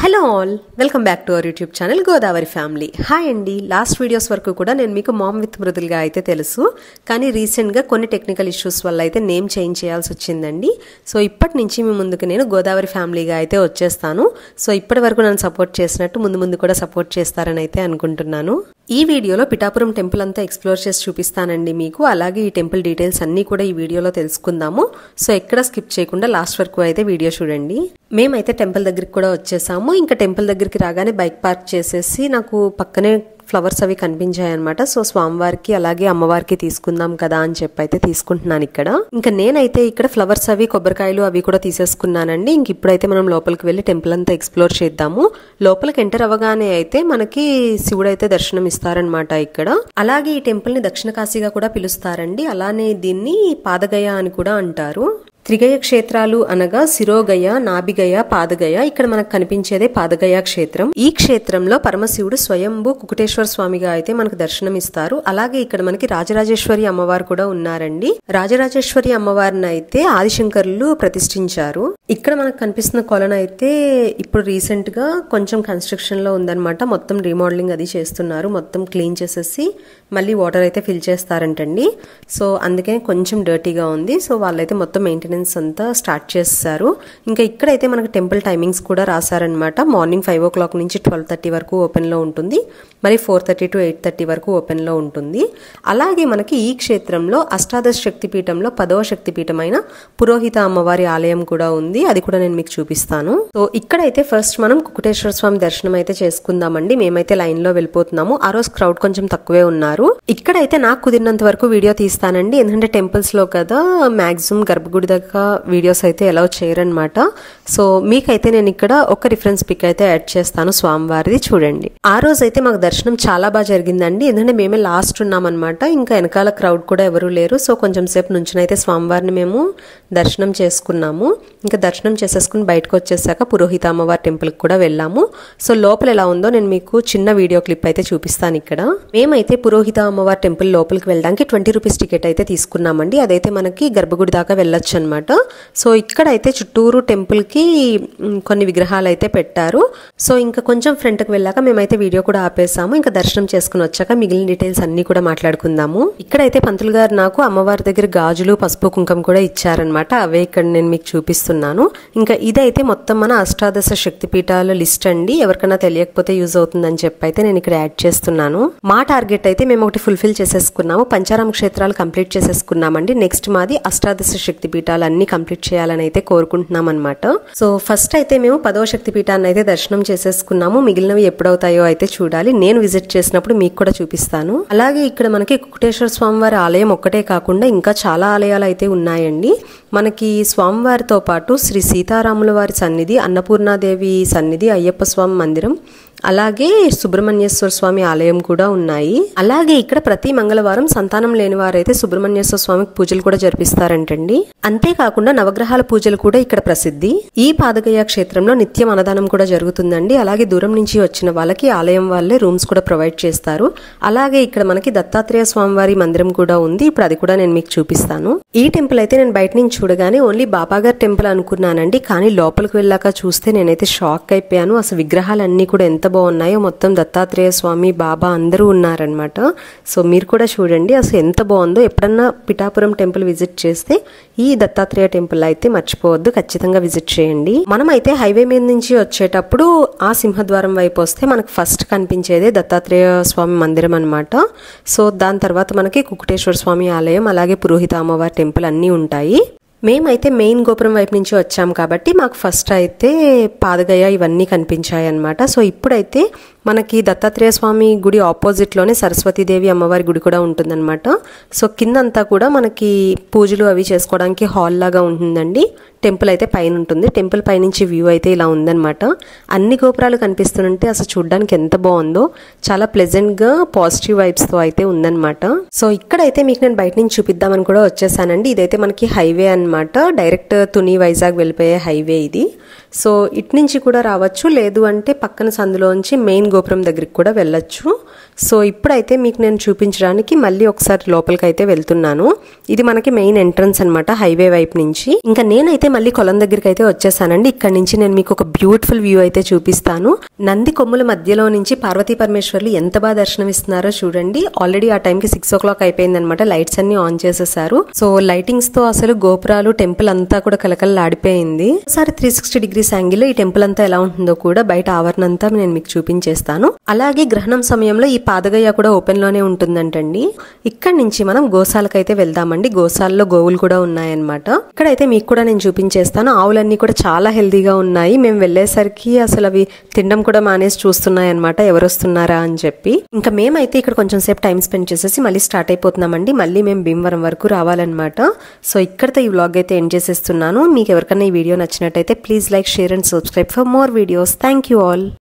Hello all, welcome back to our YouTube channel Godavari family. Hi అండి. Last videos వరకు కూడా నేను మీకు మామ్ విత్ మృదులుగా అయితే తెలుసు, కానీ రీసెంట్గా కొన్ని టెక్నికల్ ఇష్యూస్ వల్ల అయితే నేమ్ చేంజ్ చేయాల్సి వచ్చిందండి. సో ఇప్పటి నుంచి మీ ముందుకు నేను గోదావరి ఫ్యామిలీగా అయితే వచ్చేస్తాను. సో ఇప్పటి వరకు నన్ను సపోర్ట్ చేసినట్టు ముందు కూడా సపోర్ట్ చేస్తారని అయితే అనుకుంటున్నాను. ఈ వీడియోలో పిఠాపురం టెంపుల్ అంతా ఎక్స్ప్లోర్ చేసి చూపిస్తానండి మీకు. అలాగే ఈ టెంపుల్ డీటెయిల్స్ అన్నీ కూడా ఈ వీడియోలో తెలుసుకుందాము. సో ఎక్కడ స్కిప్ చేయకుండా లాస్ట్ వరకు అయితే వీడియో చూడండి. మేమైతే టెంపుల్ దగ్గరికి కూడా వచ్చేసాము. ఇంకా టెంపుల్ దగ్గరికి రాగానే బైక్ పార్క్ చేసేసి నాకు పక్కనే ఫ్లవర్స్ అవి కనిపించాయి అనమాట. సో స్వామివారికి అలాగే అమ్మవారికి తీసుకుందాం కదా అని చెప్పి అయితే తీసుకుంటున్నాను ఇక్కడ. ఇంకా నేనైతే ఇక్కడ ఫ్లవర్స్ అవి కొబ్బరికాయలు అవి కూడా తీసేసుకున్నానండి. ఇంక ఇప్పుడైతే మనం లోపలికి వెళ్ళి టెంపుల్ అంతా ఎక్స్ప్లోర్ చేద్దాము. లోపలికి ఎంటర్ అవ్వగానే అయితే మనకి శివుడు అయితే దర్శనం ఇస్తారనమాట ఇక్కడ. అలాగే ఈ టెంపుల్ ని దక్షిణ కాశీగా కూడా పిలుస్తారండి. అలానే దీన్ని పాదగయ అని కూడా అంటారు. త్రిగయ క్షేత్రాలు అనగా శిరోగయ, నాభిగయ, పాదగయ. ఇక్కడ మనకు కనిపించేదే పాదగయ క్షేత్రం. ఈ క్షేత్రంలో పరమశివుడు స్వయంభూ కుకుటేశ్వర స్వామిగా అయితే మనకు దర్శనం ఇస్తారు. అలాగే ఇక్కడ మనకి రాజరాజేశ్వరి అమ్మవారు కూడా ఉన్నారండి. రాజరాజేశ్వరి అమ్మవారిని అయితే ఆదిశంకరులు ప్రతిష్ఠించారు. ఇక్కడ మనకు కనిపిస్తున్న కొలను అయితే ఇప్పుడు రీసెంట్ గా కొంచెం కన్స్ట్రక్షన్ లో ఉందన్నమాట. మొత్తం రీమోడలింగ్ అది చేస్తున్నారు. మొత్తం క్లీన్ చేసేసి మళ్ళీ వాటర్ అయితే ఫిల్ చేస్తారంటండి. సో అందుకే కొంచెం డర్టీగా ఉంది. సో వాళ్ళైతే మొత్తం మెయింటెనెన్స్ అంతా స్టార్ట్ చేస్తారు. ఇంకా ఇక్కడైతే మనకి టెంపుల్ టైమింగ్స్ కూడా రాశారనమాట. మార్నింగ్ 5 o'clock నుంచి 12:30 వరకు ఓపెన్ లో ఉంటుంది. మరి 4:30 to 8:30 వరకు ఓపెన్ లో ఉంటుంది. అలాగే మనకి ఈ క్షేత్రంలో అష్టాదశ శక్తిపీఠంలో 10వ శక్తిపీఠమైన పురోహిత అమ్మవారి ఆలయం కూడా ఉంది. అది కూడా నేను మీకు చూపిస్తాను. సో ఇక్కడైతే ఫస్ట్ మనం కుకుటేశ్వర స్వామి దర్శనం అయితే చేసుకుందామండి. మేమైతే లైన్ లో వెళ్ళిపోతున్నాము. ఆ రోజు క్రౌడ్ కొంచెం తక్కువే ఉన్నారు. ఇక్కడైతే నాకు కుదిరినంత వరకు వీడియో తీస్తానండి. ఎందుకంటే టెంపుల్స్ లో కదా మాక్సిమం గర్భగుడి దగ్గర వీడియోస్ అయితే ఎలా చేయరనమాట. సో మీకైతే నేను ఇక్కడ ఒక రిఫరెన్స్ పిక్ అయితే యాడ్ చేస్తాను స్వామివారిది, చూడండి. ఆ రోజు అయితే మాకు దర్శనం చాలా బాగా జరిగిందండి. ఎందుకంటే మేమే లాస్ట్ ఉన్నామన్నమాట. ఇంకా వెనకాల క్రౌడ్ కూడా ఎవరు లేరు. సో కొంచెం సేపు నుంచినైతే స్వామివారిని మేము దర్శనం చేసుకున్నాము. ఇంకా దర్శనం చేసేసుకుని బయటకు వచ్చేసాక పురోహిత అమ్మవారి టెంపుల్ కి కూడా వెళ్ళాము. సో లోపల ఎలా ఉందో నేను మీకు చిన్న వీడియో క్లిప్ అయితే చూపిస్తాను ఇక్కడ. మేమైతే పురోహిత అమ్మవారి టెంపుల్ లోపలికి వెళ్ళడానికి 20 రూపీస్ టికెట్ అయితే తీసుకున్నామండి. అదైతే మనకి గర్భగుడి దాకా వెళ్ళొచ్చు అనమాట. సో ఇక్కడైతే చుట్టూరు టెంపుల్ కి కొన్ని విగ్రహాలు అయితే పెట్టారు. సో ఇంకా కొంచెం ఫ్రంట్ కి వెళ్ళాక మేమైతే వీడియో కూడా ఆపేసాము. ఇంకా దర్శనం చేసుకుని వచ్చాక మిగిలిన డీటెయిల్స్ అన్ని కూడా మాట్లాడుకుందాము. ఇక్కడైతే పంతులు గారు నాకు అమ్మవారి దగ్గర గాజులు, పసుపు, కుంకం కూడా ఇచ్చారనమాట. అవే ఇక్కడ నేను మీకు చూపిస్తున్నాను. ఇంకా ఇదైతే మొత్తం మన అష్టాదశ శక్తిపీఠాల లిస్ట్ అండి. ఎవరికైనా తెలియకపోతే యూజ్ అవుతుందని చెప్పి అయితే నేను ఇక్కడ యాడ్ చేస్తున్నాను. మా టార్గెట్ అయితే మేము ఒకటి ఫుల్ఫిల్ చేసేసుకున్నాము. పంచారామ క్షేత్రాలు కంప్లీట్ చేసేసుకున్నామండి. నెక్స్ట్ మాది అష్టాదశ శక్తిపీఠాలు అన్ని కంప్లీట్ చేయాలని అయితే కోరుకుంటున్నాం అనమాట. సో ఫస్ట్ అయితే మేము 10వ శక్తిపీఠాన్ని అయితే దర్శనం చేసేసుకున్నాము. మిగిలినవి ఎప్పుడవుతాయో అయితే చూడాలి. నేను విజిట్ చేసినప్పుడు మీకు కూడా చూపిస్తాను. అలాగే ఇక్కడ మనకి కుకుటేశ్వర స్వామివారి ఆలయం ఒక్కటే కాకుండా ఇంకా చాలా ఆలయాలు అయితే ఉన్నాయండి. మనకి స్వామివారితో పాటు శ్రీ సీతారాముల వారి సన్నిధి, అన్నపూర్ణాదేవి సన్నిధి, అయ్యప్ప స్వామి మందిరం, అలాగే సుబ్రహ్మణ్యేశ్వర స్వామి ఆలయం కూడా ఉన్నాయి. అలాగే ఇక్కడ ప్రతి మంగళవారం సంతానం లేని వారైతే సుబ్రహ్మణ్యేశ్వర స్వామికి పూజలు కూడా జరిపిస్తారంటండి. అంతేకాకుండా నవగ్రహాల పూజలు కూడా ఇక్కడ ప్రసిద్ధి. ఈ పాదగయ క్షేత్రంలో నిత్యం అన్నదానం కూడా జరుగుతుందండి. అలాగే దూరం నుంచి వచ్చిన వాళ్ళకి ఆలయం వాళ్ళే రూమ్స్ కూడా ప్రొవైడ్ చేస్తారు. అలాగే ఇక్కడ మనకి దత్తాత్రేయ స్వామివారి మందిరం కూడా ఉంది. ఇప్పుడు అది కూడా నేను మీకు చూపిస్తాను. ఈ టెంపుల్ అయితే నేను బయట నుంచి చూడగానే ఓన్లీ బాబాగారి టెంపుల్ అనుకున్నానండి. కానీ లోపలికి వెళ్ళాక చూస్తే నేనైతే షాక్ అయిపోయాను. అసలు విగ్రహాలన్నీ కూడా ఎంత బాగున్నాయో. మొత్తం దత్తాత్రేయ స్వామి, బాబా అందరూ ఉన్నారనమాట. సో మీరు కూడా చూడండి అసలు ఎంత బాగుందో. ఎప్పుడన్నా పిఠాపురం టెంపుల్ విజిట్ చేస్తే ఈ దత్తాత్రేయ టెంపుల్ అయితే మర్చిపోవద్దు, ఖచ్చితంగా విజిట్ చేయండి. మనం అయితే హైవే మీద నుంచి వచ్చేటప్పుడు ఆ సింహద్వారం వైపు వస్తే మనకు ఫస్ట్ కనిపించేదే దత్తాత్రేయ స్వామి మందిరం అనమాట. సో దాని తర్వాత మనకి కుకుటేశ్వర స్వామి ఆలయం, అలాగే పురోహిత అమ్మవారి టెంపుల్ అన్నీ ఉంటాయి. మేమైతే మెయిన్ గోపురం వైపు నుంచి వచ్చాం కాబట్టి మాకు ఫస్ట్ అయితే పాదగయ ఇవన్నీ కనిపించాయి అనమాట. సో ఇప్పుడైతే మనకి దత్తాత్రేయ స్వామి గుడి ఆపోజిట్ లోనే సరస్వతీదేవి అమ్మవారి గుడి కూడా ఉంటుందన్నమాట. సో కిందంతా కూడా మనకి పూజలు అవి చేసుకోవడానికి హాల్ లాగా ఉంటుందండి. టెంపుల్ అయితే పైన ఉంటుంది. టెంపుల్ పైనుంచి వ్యూ అయితే ఇలా ఉందన్నమాట. అన్ని గోపురాలు కనిపిస్తుంటే అసలు చూడడానికి ఎంత బాగుందో. చాలా ప్లెజెంట్ గా పాజిటివ్ వైబ్స్ తో అయితే ఉందన్నమాట. సో ఇక్కడైతే మీకు నేను బయట నుంచి చూపిద్దామని కూడా వచ్చేసానండి. ఇదైతే మనకి హైవే అనమాట. డైరెక్ట్ తుని వైజాగ్ వెళ్ళిపోయే హైవే ఇది. సో ఇటు నుంచి కూడా రావచ్చు, లేదు అంటే పక్కన సందులోంచి మెయిన్ గోపురం దగ్గరికి కూడా వెళ్ళొచ్చు. సో ఇప్పుడైతే మీకు నేను చూపించడానికి మళ్ళీ ఒకసారి లోపలికి అయితే వెళ్తున్నాను. ఇది మనకి మెయిన్ ఎంట్రన్స్ అనమాట, హైవే వైపు నుంచి. ఇంకా నేనైతే మళ్ళీ కొలం దగ్గరికి అయితే వచ్చేసానండి. ఇక్కడ నుంచి నేను మీకు ఒక బ్యూటిఫుల్ వ్యూ అయితే చూపిస్తాను. నంది కొమ్ముల మధ్యలో నుంచి పార్వతీ పరమేశ్వర్లు ఎంత బాగా దర్శనమిస్తున్నారో చూడండి. ఆల్రెడీ ఆ టైంకి 6 o'clock అయిపోయింది అనమాట. లైట్స్ అన్ని ఆన్ చేసేసారు. సో లైటింగ్స్ తో అసలు గోపురాలు, టెంపుల్ అంతా కూడా కలకలలాడిపోయింది. ఒకసారి 360 degrees యాంగిల్ ఈ టెంపుల్ అంతా ఎలా ఉంటుందో కూడా బయట ఆవరణ అంతా నేను మీకు చూపించేస్తాను. అలాగే గ్రహణం సమయంలో ఈ పాదగయ కూడా ఓపెన్ లోనే ఉంటుందంటండి. ఇక్కడ నుంచి మనం గోశాలకైతే వెళ్దామండి. గోశాలలో గోవులు కూడా ఉన్నాయన్నమాట. ఇక్కడైతే మీకు కూడా నేను చూపించేస్తాను. ఆవులన్నీ కూడా చాలా హెల్దీగా ఉన్నాయి. మేము వెళ్లేసరికి అసలు అవి తినడం కూడా మానేసి చూస్తున్నాయి అనమాట, ఎవరు వస్తున్నారా అని చెప్పి. ఇంకా మేమైతే ఇక్కడ కొంచెం సేపు టైం స్పెండ్ చేసేసి మళ్ళీ స్టార్ట్ అయిపోతున్నామండి. మళ్ళీ మేము భీమవరం వరకు రావాలన్నమాట. సో ఇక్కడతో ఈ వ్లాగ్ అయితే ఎండ్ చేసేస్తున్నాను. మీకు ఎవరికైనా ఈ వీడియో నచ్చినట్టయితే please like, share and subscribe for more videos. Thank you all.